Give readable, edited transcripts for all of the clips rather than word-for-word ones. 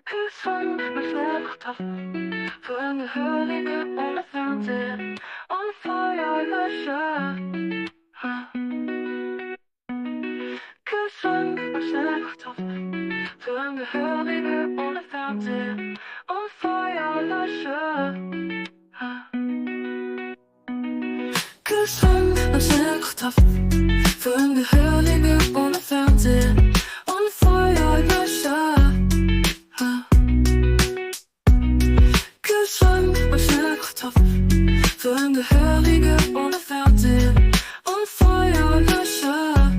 Kühlschrank mit Schnellkochtopf für Angehörige ohne Fernsehen und Feuerlöscher. Kühlschrank mit Schnellkochtopf für Angehörige ohne Fernsehen und Feuerlöscher. Kühlschrank mit Schnellkochtopf für Angehörige ohne Fernsehen und Feuerlöscher. Kühlschrank mit Schnellkochtopf für Angehörige ohne Fernsehen und Feuerlöscher.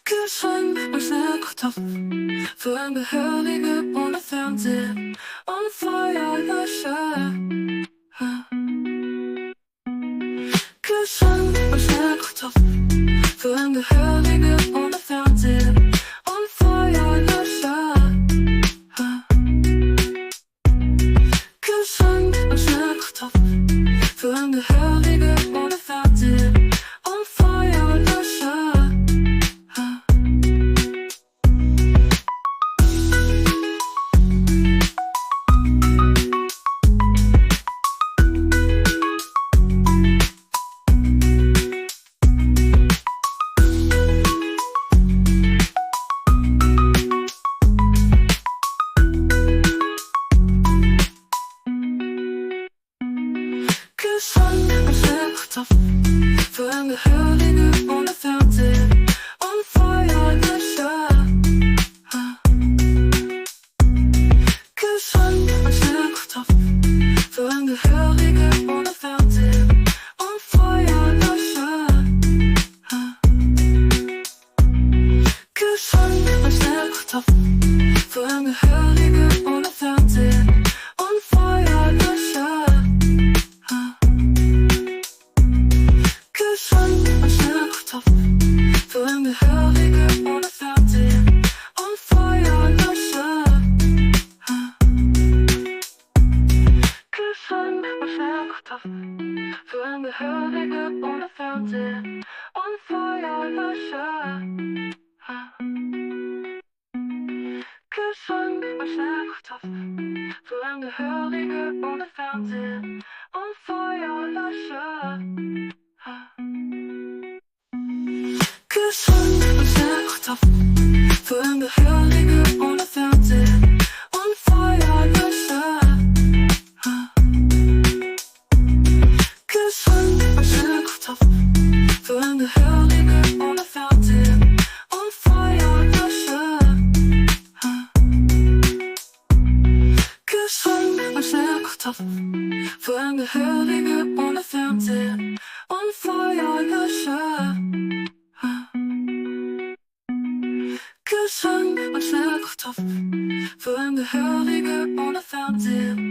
Kühlschrank mit Schnellkochtopf für Angehörige ohne Fernsehen und Feuerlöscher. Kühlschrank mit Schnellkochtopf für Angehörige ohne Fernsehen und Feuerlöscher. Kühlschrank mit Schnellkochtopf für Angehörige ohne Fernsehen und Feuerlöscher. Kühlschrank mit Schnellkochtopf für Angehörige ohne Fernsehen und Feuerlöscher. Kühlschrank mit Schnellkochtopf für Angehörige ohne Fernsehen und Feuerlöscher. Kühlschrank mit Schnellkochtopf für Angehörige ohne Fernsehen und Feuerlöscher. Kühlschrank mit Schnellkochtopf für Angehörige ohne Fernsehen und Feuerlöscher. Kühlschrank mit Schnellkochtopf für Angehörige ohne Fernsehen und Feuerlöscher. Kühlschrank mit Schnellkochtopf für Angehörige ohne Fernsehen und Feuerlöscher. Kühlschrank mit Schnellkochtopf für Angehörige ohne Fernsehen und Feuerlöscher. Kühlschrank mit Schnellkochtopf für Angehörige ohne Fernsehen und Feuerlöscher. Kühlschrank mit Schnellkochtopf für Angehörige ohne Fernsehen und Feuerlöscher. Kühlschrank mit Schnellkochtopf für Angehörige ohne Fernsehen